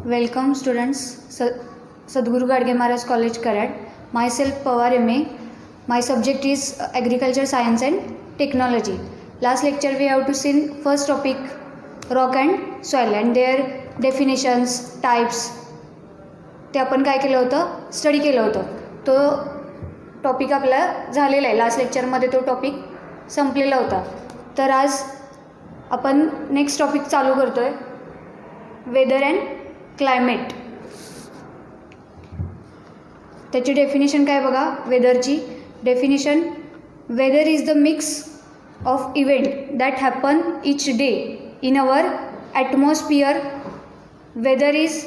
Welcome students, Sadhguru Gadge Maharaj College Karad. Myself Pawar MA. My subject is Agriculture Science and Technology. Last lecture we have to see first topic rock and soil and their definitions, types. ते आपण काय केलं होतं, study केलं होतं. तो topic आपला झालेला आहे. लास्ट लेक्चरमध्ये तो टॉपिक संपलेला होता. तर आज आपण नेक्स्ट टॉपिक चालू करतोय, वेदर अँड क्लायमेट. त्याची डेफिनेशन काय बघा. वेदरची definition: weather is the mix of event that happen each day in our atmosphere. Weather is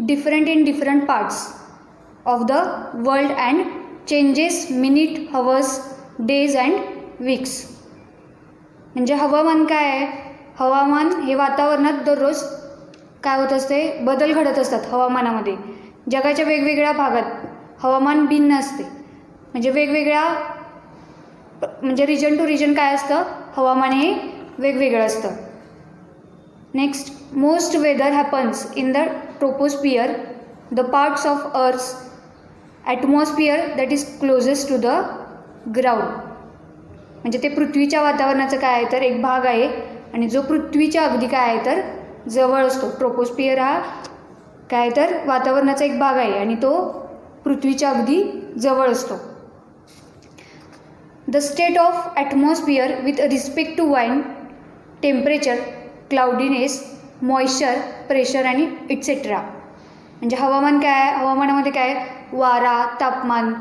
different in different parts of the world and changes minute, hours, days and weeks. म्हणजे हवामान काय आहे. हवामान हे वातावरणात दररोज काय होत असते, बदल घडत असतात. हवामानामध्ये जगाच्या वेगवेगळ्या भागात हवामान भिन्न असते. म्हणजे वेगवेगळ्या म्हणजे रिजन टू रिजन काय असतं, हवामान हे वेगवेगळं असतं. Next, most weather happens in the troposphere, the parts of earth's atmosphere that is closest to the ground. म्हणजे ते पृथ्वीच्या वातावरणाचं काय आहे तर एक भाग आहे आणि जो पृथ्वीच्या अगदी काय आहे तर जवळ असतो. ट्रोपोस्फियर हा काय तर वातावरणाचा एक भाग आहे आणि तो पृथ्वीच्या अगदी जवळ असतो. The state of atmosphere with respect to wind, temperature, cloudiness, moisture, pressure आणि इट्सेट्रा. म्हणजे हवामान काय आहे, हवामानामध्ये काय वारा, तापमान,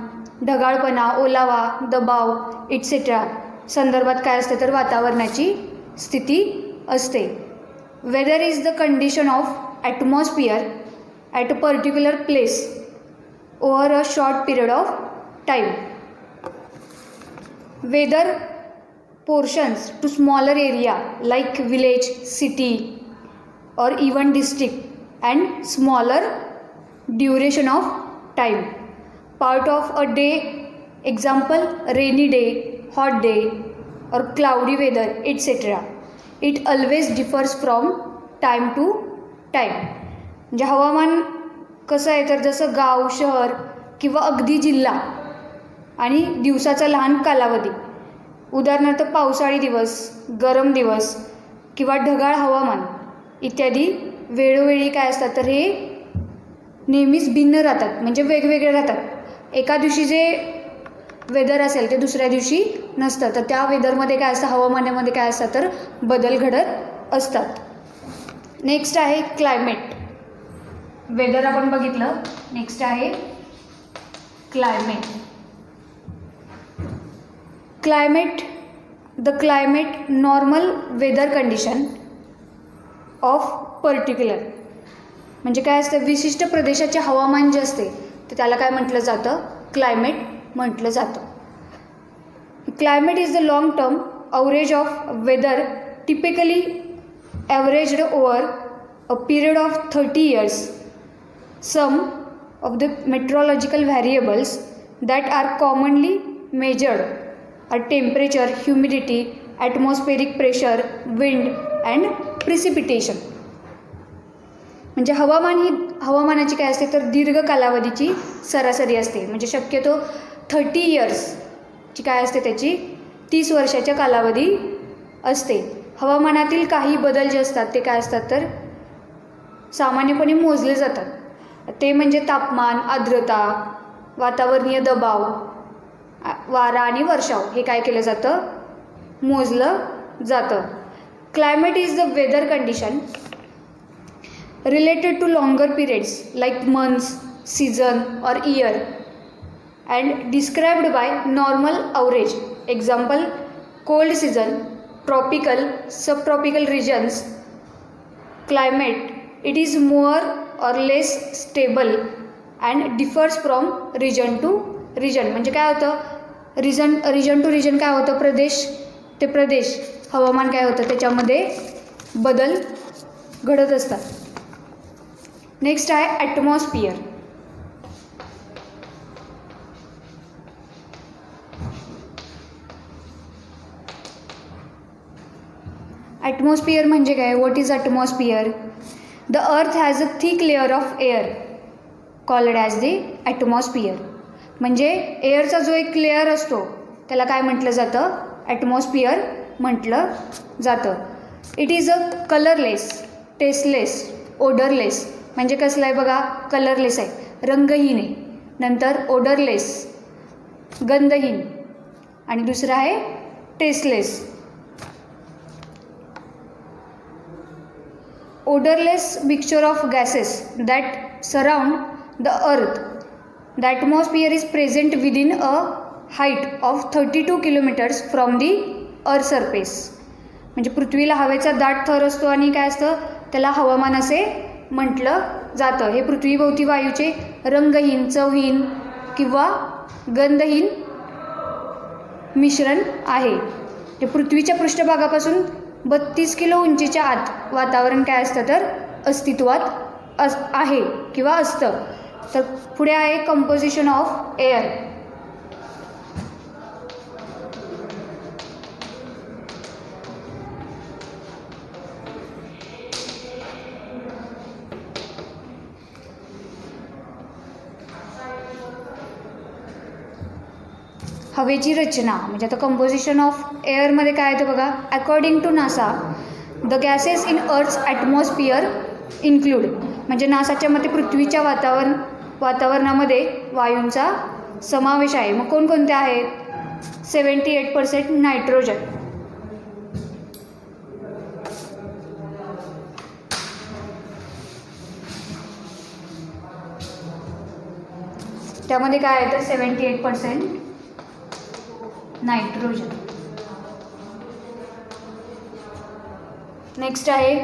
ढगाळपणा, ओलावा, दबाव, इट्सेट्रा संदर्भात काय असते तर वातावरणाची स्थिती असते. Weather is the condition of atmosphere at a particular place over a short period of time. Weather portions to smaller area like village, city or even district and smaller duration of time. Part of a day, example rainy day, hot day or cloudy weather, etc. It always differs from time to time. म्हणजे हवामान कसं आहे तर जसं गाव, शहर किंवा अगदी जिल्हा आणि दिवसाचा लहान कालावधी. उदाहरणार्थ पावसाळी दिवस, गरम दिवस किंवा ढगाळ हवामान इत्यादी वेळोवेळी काय असतात तर हे नेहमीच भिन्न राहतात. म्हणजे वेगवेगळे राहतात. एका दिवशी जे वेदर असेल ते दुसऱ्या दिवशी नसतं. तर त्या वेदरमध्ये काय असतं, हवामानामध्ये काय असतं तर बदल घडत असतात. नेक्स्ट आहे क्लायमेट. वेदर आपण बघितलं. नेक्स्ट आहे climate. Climate, the climate normal weather condition of particular. म्हणजे काय असतं, विशिष्ट प्रदेशाचे हवामान जे असते तर त्याला काय म्हटलं जातं, क्लायमेट म्हटलं जातं. Climate is the long term average of weather typically averaged over a period of 30 years. Some of the meteorological variables that are commonly measured temperature, humidity, atmospheric pressure, wind and precipitation. म्हणजे हवामानाची काय असते तर दीर्घ कालावधीची सरासरी असते. म्हणजे शक्यतो 30 yearsची काय असते, त्याची 30 वर्षाच्या कालावधी असते. हवामानातील काही बदल जे असतात ते काय असतात तर सामान्यपणे मोजले जातात. ते म्हणजे तापमान, आर्द्रता, वातावरणीय दबाव, वारा आणि वर्षाव हे काय केलं जातं, मोजलं जातं. Climate is the weather condition related to longer periods like months, season or year and described by normal average. Example cold season, tropical, subtropical regions. Climate it is more or less stable and differs from region to region. म्हणजे काय होतं, region to region काय होतं, प्रदेश ते प्रदेश हवामान काय होतं त्याच्यामध्ये बदल घडत असतात. नेक्स्ट आहे ॲटमॉस्फियर. ॲटमॉस्फियर म्हणजे काय, what is atmosphere. The earth has a thick layer of air called as the atmosphere. म्हणजे एअरचा जो एक लेअर असतो त्याला काय म्हटलं जातं? ॲटमॉस्फिअर म्हटलं जातं. It is a colourless, tasteless, odourless. म्हणजे कसलं आहे बघा? कलरलेस आहे, रंगहीन आहे. नंतर ओडरलेस, गंधहीन. आणि दुसरं आहे tasteless. odorless mixture of gases that surround the earth. The atmosphere is present within a height of 32 kilometers from the earth surface. म्हणजे पृथ्वीला हवेचा दाट थर असतो आणि काय असतं त्याला हवामान असे म्हटलं जातं. हे पृथ्वीभोवती वायूचे रंगहीन, चवहीन किंवा गंधहीन मिश्रण आहे. ते पृथ्वीच्या पृष्ठभागापासून 32 किलो उंचीच्या आत वातावरण काय असतं तर अस्तित्वात आहे किंवा असतं. तर पुढे आहे कंपोजिशन ऑफ एअर. हवेची रचना म्हणजे आता कंपोजिशन ऑफ एअरमध्ये काय येतं बघा? According to NASA the gases in earth's atmosphere include. म्हणजे नासाच्या मते पृथ्वीच्या वातावरणामध्ये वायूंचा समावेश आहे. मग कोणकोणते आहेत? 78% नायट्रोजन, त्यामध्ये काय आहे तर 78% नायट्रोजन. नेक्स्ट आहे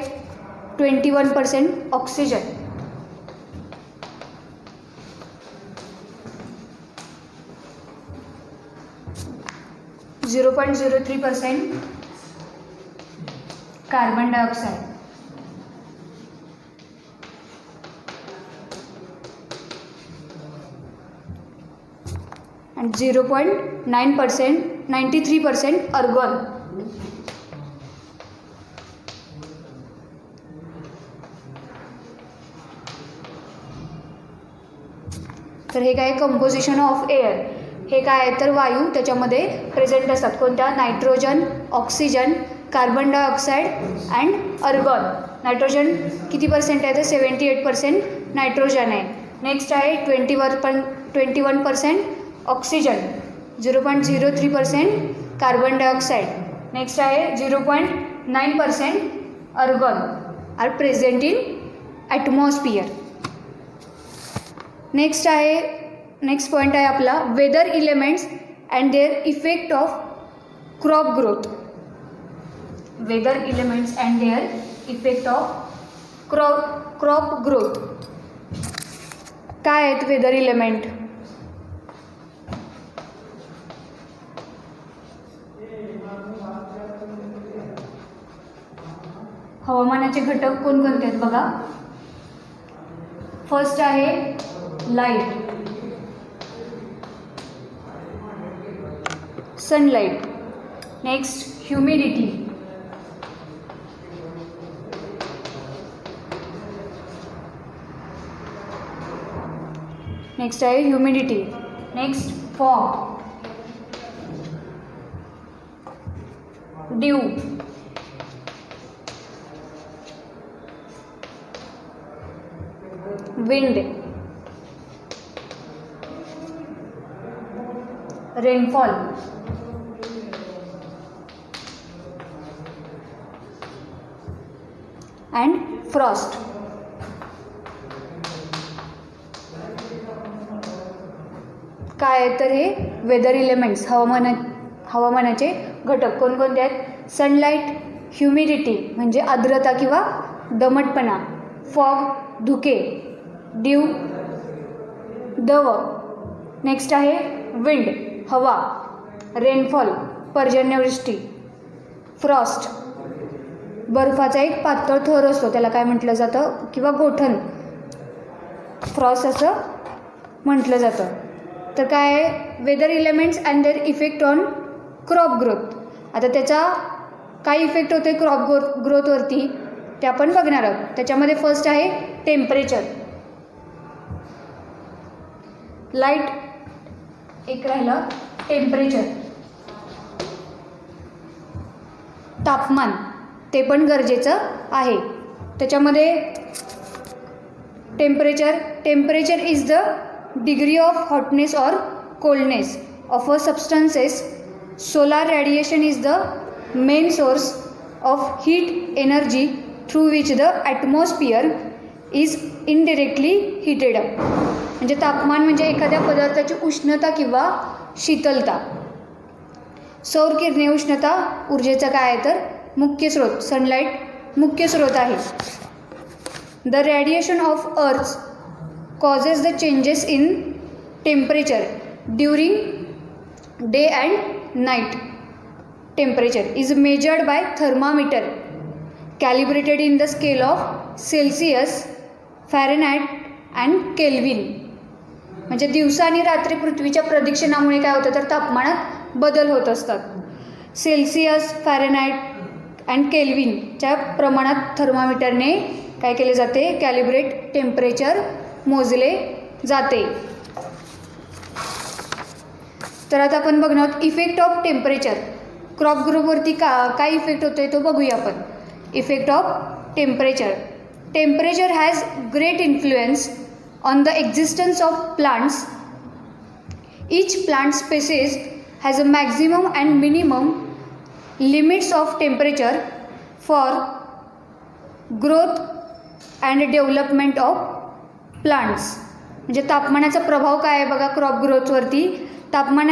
21% oxygen, 0.03% carbon dioxide, and 93% argon. तर हे काय कंपोजिशन ऑफ एअर. हे काय आहे तर वायू त्याच्यामध्ये प्रेझेंट असतात. कोणत्या? Nitrogen, oxygen, carbon dioxide and अर्गॉन. Nitrogen किती पर्सेंट आहे तर 78% नायट्रोजन आहे. नेक्स्ट आहे 21% ऑक्सिजन, 0.03% कार्बन डायऑक्साईड. नेक्स्ट आहे 0.9% argon are present in atmosphere. Next point आहे आपला weather elements and their effect of crop growth. Weather elements and their effect of crop growth. काय आहेत वेदर इलेमेंट? हवामानाचे घटक कोणकोणते आहेत बघा? फर्स्ट आहे light, sunlight. Next humidity, next आहे humidity. Next fog, dew, wind, rainfall, and frost. काय आहे तर हे वेदर इलेमेंट्स हवामानाचे घटक कोणकोणते आहेत? सनलाईट, ह्युमिडिटी म्हणजे आर्द्रता किंवा दमटपणा, फॉग धुके, ड्यू दव. नेक्स्ट आहे विंड हवा, रेनफॉल पर्जन्यवृष्टी, फ्रॉस्ट बर्फाचा एक पातळ थर असतो त्याला काय म्हटलं जातं किंवा गोठण, फ्रॉस्ट असं म्हटलं जातं. तर काय आहे weather elements and their effect on crop growth. आता त्याचा काय इफेक्ट होतो क्रॉप ग्रोथवरती ते आपण बघणार आहोत. त्याच्यामध्ये फर्स्ट आहे टेम्परेचर. लाईट एक राहिलं, टेम्परेचर तापमान ते पण गरजेचं आहे. त्याच्यामध्ये temperature is the degree of hotness or coldness of a substances. Solar radiation is the main source of heat energy through which the atmosphere is indirectly heated up. म्हणजे तापमान म्हणजे एखाद्या पदार्थाची उष्णता किंवा शीतलता. सौर किरणे उष्णता ऊर्जेचा काय आहे तर मुख्य स्रोत. सनलाईट मुख्य स्रोत आहे. The radiation of earth causes the changes in temperature during day and night. Temperature is measured by thermometer calibrated in the scale of Celsius, Fahrenheit and kelvin. म्हणजे दिवसा आणि रात्री पृथ्वीच्या प्रदक्षिणामुळे काय होतं तर तापमानात बदल होत असतात. सेल्सिअस, फॅरेनहाइट अँड केल्विनच्या प्रमाणात थर्मामीटरने काय केले जाते, कॅलिब्रेट टेम्परेचर मोजले जाते. तर आता आपण बघणार आहोत इफेक्ट ऑफ टेम्परेचर. क्रॉप ग्रोथवरती काय इफेक्ट होतो आहे तो बघूया आपण. Effect of temperature. Temperature has great influence on the existence of plants. Each plant species has a maximum and minimum limits of temperature for growth and development of plants. म्हणजे तापमानाचा प्रभाव काय आहे बघा क्रॉप ग्रोथवरती. तापमान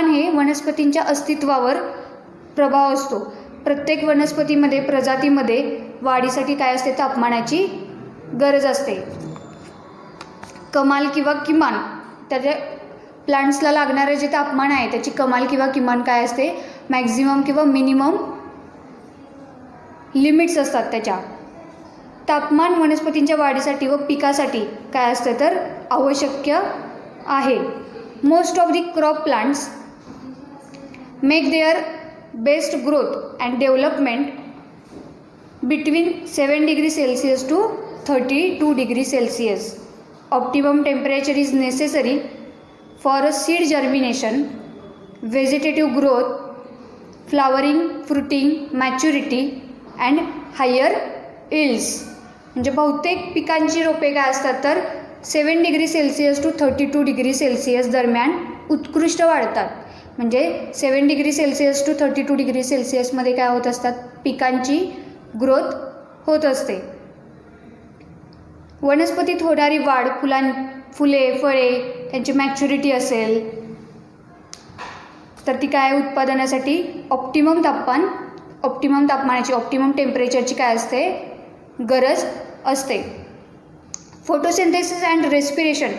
हे वनस्पतींच्या अस्तित्वावर प्रभाव असतो. प्रत्येक वनस्पतीमध्ये प्रजातीमध्ये वाढीसाठी काय असते तापमानाची गरज असते. कमाल किंवा किमान त्याच्या प्लांट्सला लागणारे जे तापमान आहे त्याची कमाल किंवा किमान काय असते, मॅक्झिमम किंवा मिनिमम लिमिट्स असतात त्याच्या. तापमान वनस्पतींच्या वाढीसाठी व पिकासाठी काय असते तर आवश्यक आहे. Most of the crop plants make their best growth and development between 7 degree Celsius to 32 degree Celsius. Optimum temperature is necessary for a seed germination, vegetative growth, flowering, fruiting, maturity and higher yields. म्हणजे बहुतेक पिकांची रोपे काय असतात तर 7 degree Celsius to 32 degree Celsius दरम्यान उत्कृष्ट वाढतात. म्हणजे 7 डिग्री सेल्सिअस टू 32 डिग्री सेल्सिअसमध्ये काय होत असतात पिकांची ग्रोथ होत असते. वनस्पतीत होणारी वाढ, फुले, फळे त्यांची मॅच्युरिटी असेल तर ती काय उत्पादनासाठी ऑप्टिमम तापमानाची ऑप्टिमम टेम्परेचरची काय असते गरज असते. Photosynthesis and respiration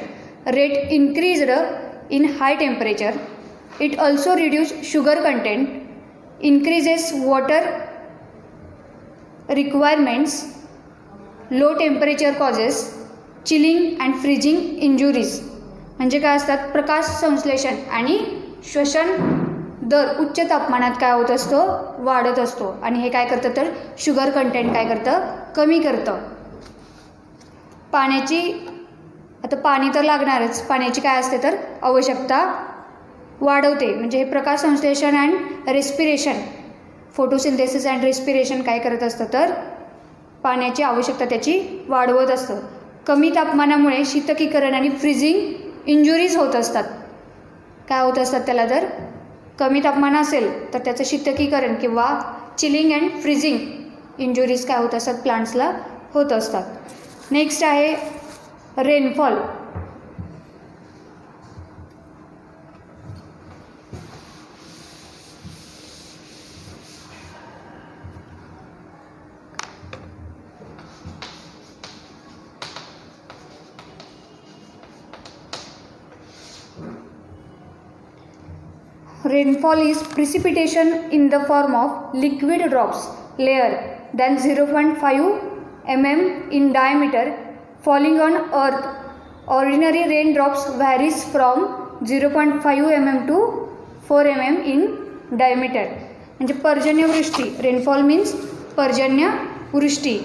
rate increased in high temperature. It also reduce sugar content, increases water requirements. Low temperature causes chilling and freezing injuries. म्हणजे काय असतात प्रकाश संश्लेषण आणि श्वसन दर उच्च तापमानात काय होत असतो वाढत असतो आणि हे काय करतं तर शुगर कंटेंट काय करतं कमी करतं. पाणी तर लागणारच, पाण्याची काय असते तर आवश्यकता वाढवते. म्हणजे हे प्रकाश संश्लेषण and respiration, photosynthesis and respiration काय करत असतं तर पाण्याची आवश्यकता त्याची वाढवत असतं. कमी तापमानामुळे शीतकीकरण आणि फ्रीजिंग इंजुरीज होत असतात. काय होत असतात त्याला तर कमी तापमान असेल तर त्याचं शीतकीकरण किंवा चिलिंग अँड फ्रीजिंग इंजुरीज काय होत असतात प्लांट्सला होत असतात. नेक्स्ट आहे rainfall. Rainfall is precipitation in the form of liquid drops layer than 0.5 mm in diameter falling on earth. Ordinary raindrops varies from 0.5 mm to 4 mm in diameter. म्हणजे पर्जन्यवृष्टी, rainfall means पर्जन्य वृष्टी.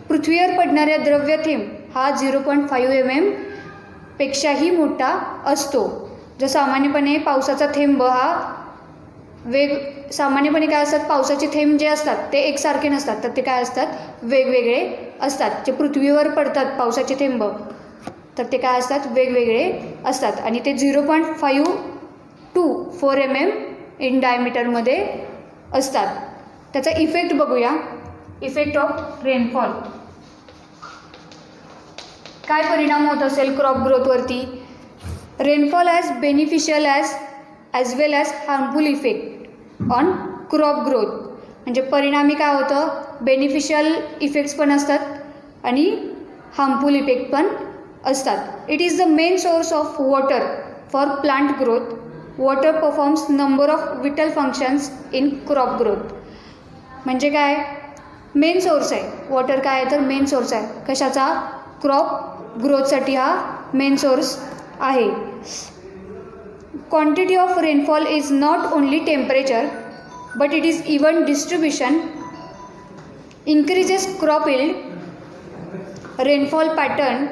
पृथ्वीवर पडणाऱ्या द्रव्य थेंब हा 0.5 mm पेक्षाही मोठा असतो. जर सामान्यपणे पावसाचा थेंब हा सामान्यपणे काय असतात, पावसाचे थेंब जे असतात ते एकसारखे नसतात, तर ते काय असतात, वेगवेगळे असतात. जे पृथ्वीवर पडतात पावसाचे थेंब तर ते काय असतात, वेगवेगळे असतात. आणि ते 0.5 to 4 mm इन डायमीटरमध्ये असतात. त्याचा इफेक्ट बघूया. Effect of rainfall. काय परिणाम होत असेल क्रॉप ग्रोथवरती. Rainfall as beneficial as well as harmful effect on crop growth. म्हणजे परिणामी काय होतं, बेनिफिशियल इफेक्ट्स पण असतात आणि हार्मफुल इफेक्ट पण असतात. It is the main source of water for plant growth. Water performs number of whittle functions in crop growth. म्हणजे काय, मेन सोर्स आहे वॉटर. काय आहे तर मेन सोर्स आहे कशाचा, क्रॉप ग्रोथसाठी हा मेन सोर्स आहे. Quantity of rainfall is not only temperature but it is even distribution. increases crop yield. Rainfall pattern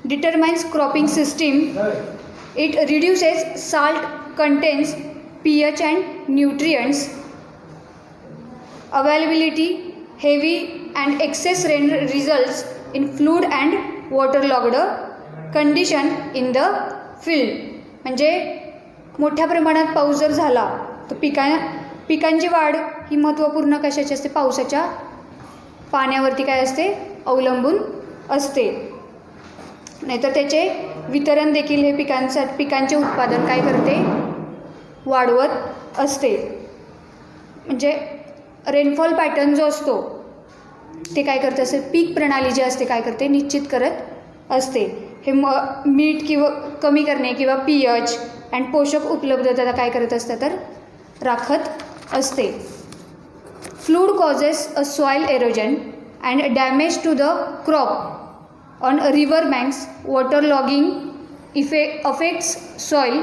determines cropping system. It reduces salt contents, pH and nutrients. Availability. Heavy and excess rain results in flood and waterlogged condition in the field. म्हणजे मोठ्या प्रमाणात पाऊस जर झाला तर पिकांची वाढ ही महत्त्वपूर्ण कशाची असते, पावसाच्या पाण्यावरती काय असते, अवलंबून असते. नाहीतर त्याचे वितरण देखील हे पिकांचे उत्पादन काय करते, वाढवत असते. म्हणजे रेनफॉल पॅटर्न जो असतो ते काय करत असते, पीक प्रणाली जी असते काय करते, निश्चित करत असते. हे मीठ किंवा कमी करणे किंवा pH आणि पोषक उपलब्धता काय करत असते तर राखत असते. Flood causes a soil erosion and damage to the crop on river banks. Water logging affects soil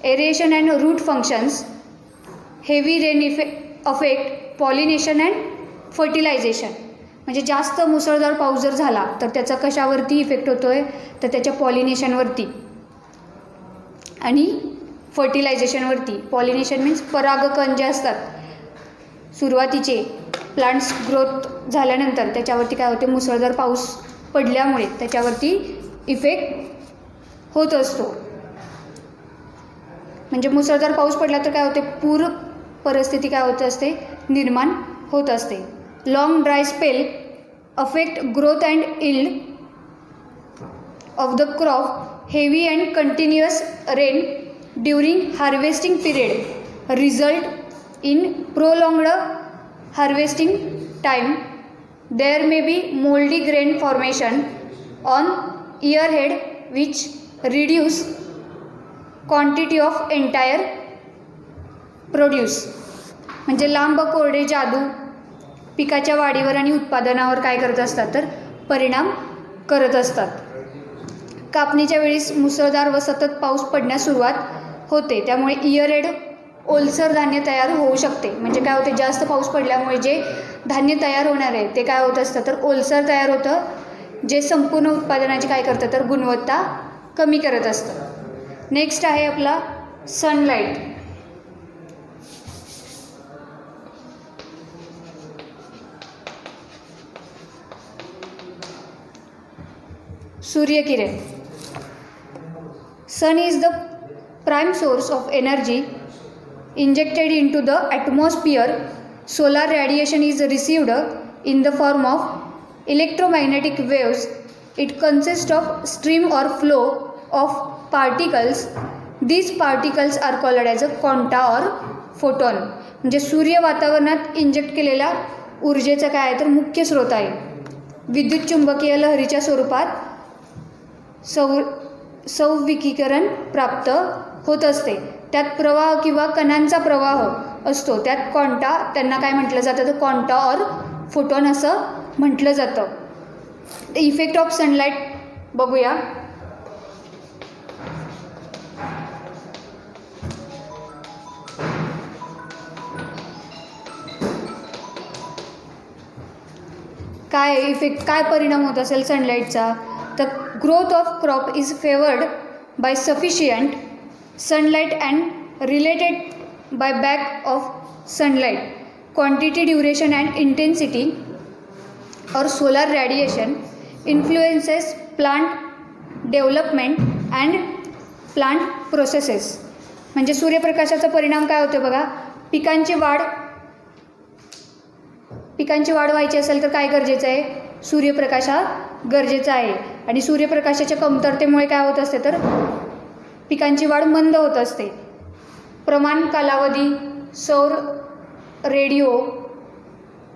aeration and root functions. Heavy rain affect pollination and fertilisation. म्हणजे जास्त मुसळधार पाऊस जर झाला तर त्याचा कशावरती इफेक्ट होतो आहे तर त्याच्या पॉलिनेशनवरती आणि फर्टिलायझेशनवरती. पॉलिनेशन मीन्स परागकण जे असतात सुरुवातीचे प्लांट्स ग्रोथ झाल्यानंतर त्याच्यावरती काय होते, मुसळधार पाऊस पडल्यामुळे त्याच्यावरती इफेक्ट होत असतो. म्हणजे मुसळधार पाऊस पडला तर काय होते, पूर परिस्थिती काय होत असते, निर्माण होत असते. Long dry spell affect growth and yield of the crop. Heavy and continuous rain during harvesting period result in prolonged harvesting time. There may be mouldy grain formation on ear head which reduce quantity of entire produce. म्हणजे लांब कोरडे जादू पिकाच्या वाढीवर आणि उत्पादनावर काय करत असतात तर परिणाम करत असतात. कापणीच्या वेळेस मुसळधार व सतत पाऊस पडण्यास सुरुवात होते, त्यामुळे इयरहेड ओलसर धान्य तयार होऊ शकते. म्हणजे काय होते, जास्त पाऊस पडल्यामुळे जे धान्य तयार होणार आहे ते काय होत असतं तर ओलसर तयार होतं, जे संपूर्ण उत्पादनाची काय करतं तर गुणवत्ता कमी करत असतं. नेक्स्ट आहे आपला सनलाईट. सूर्यकिरण. Sun is the prime source of energy injected into the atmosphere. Solar radiation is received in the form of electromagnetic waves. It consists of stream or flow of particles. These particles are called as a quanta or photon. म्हणजे सूर्य वातावरणात inject केलेला ऊर्जेचा काय आहे तर मुख्य स्रोत आहे. विद्युत चुंबकीय लहरीच्या स्वरूपात संविकीकरण प्राप्त होत असते. त्यात प्रवाह किंवा कणांचा प्रवाह असतो. त्यात क्वांटा, त्यांना काय म्हटलं जातं तर क्वांटा और फोटॉन असं म्हटलं जातं. इफेक्ट ऑफ सनलाईट बघूया. काय इफेक्ट, काय परिणाम होत असेल सनलाईटचा, तर growth of crop is favoured by sufficient sunlight and related by back of sunlight, quantity, duration and intensity or solar radiation influences plant development and plant processes. म्हणजे सूर्यप्रकाशाचा परिणाम काय होतो बघा, पिकांची वाढ व्हायची असेल तर काय गरजेचं आहे, सूर्यप्रकाश हा गरजेचा आहे. आणि सूर्यप्रकाशाच्या कमतरतेमुळे काय होत असते तर पिकांची वाढ मंद होत असते. प्रमाण, कालावधी, सौर रेडिओ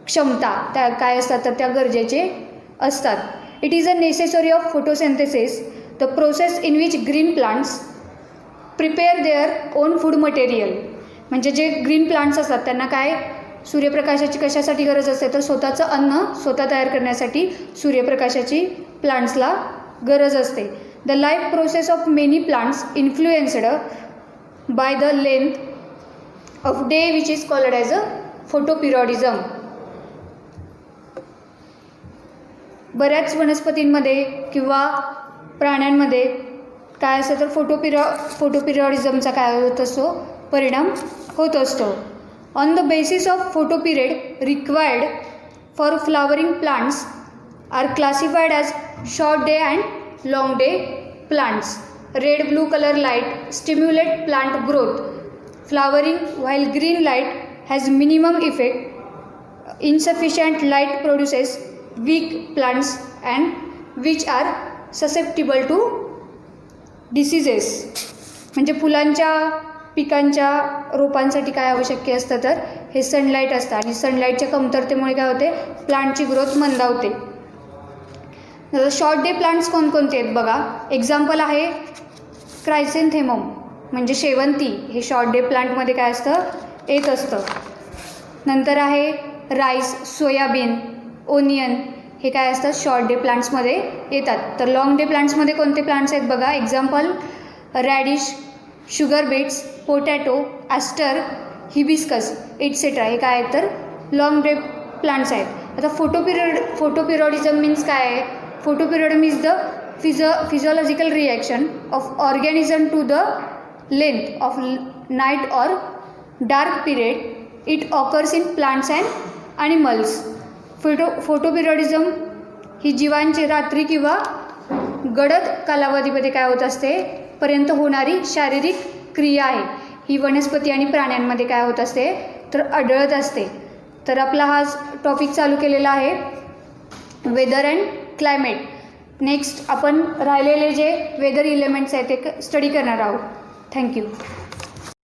क्षमता त्या काय असतात तर त्या गरजेचे असतात. It is a necessary of photosynthesis, the process in which green plants prepare their own food material. म्हणजे जे ग्रीन प्लांट्स असतात त्यांना काय सूर्यप्रकाशाची कशासाठी गरज असते तर स्वतःचं अन्न स्वतः तयार करण्यासाठी सूर्यप्रकाशाची प्लांट्सला गरज असते. The life process of many plants influenced by the length of day which is called as a photoperiodism. बऱ्याच वनस्पतींमध्ये किंवा प्राण्यांमध्ये काय असतं तर फोटोपिरियडिझमचा काय होत असतो परिणाम होत असतो. On the basis of photoperiod required for flowering plants are classified as short day and long day plants. Red blue colour light stimulate plant growth flowering while green light has minimum effect. Insufficient light produces weak plants and which are susceptible to diseases. म्हणजे फुलांच्या पिकांच्या रोपांसाठी काय आवश्यक असतं तर हे sunlight असतं आणि सनलाईटच्या कमतरतेमुळे काय होते प्लांटची ग्रोथ मंदावते. शॉर्ट डे प्लांट्स कोणकोणते आहेत बघा, एक्झाम्पल आहे क्रायसेंथेमम म्हणजे शेवंती, हे शॉर्ट डे प्लांटमध्ये काय असतं येत असतं. नंतर आहे राईस, सोयाबीन, ओनियन, हे काय असतात शॉर्ट डे प्लांट्समध्ये येतात. तर लॉंग डे प्लांट्समध्ये कोणते प्लांट्स आहेत बघा, example radish, sugar beets, potato, aster, hibiscus etcetera, हे काय आहेत तर लॉंग डे प्लांट्स आहेत. आता फोटोपिरियडिझम मीन्स काय आहे, photoperiodism is the physiological reaction of organism to the length of night or dark period. It occurs in plants and animals. Photoperiodism ही जीवांची रात्री किंवा गडद कालावधीमध्ये काय होत असते पर्यंत होणारी शारीरिक क्रिया आहे. ही वनस्पती आणि प्राण्यांमध्ये काय होत असते तर आढळत असते. तर आपला हा टॉपिक चालू केलेला आहे वेदर अँड क्लायमेट. नेक्स्ट आपण राहिलेले जे वेदर इलेमेंट्स आहेत ते स्टडी करणार आहोत. थँक्यू.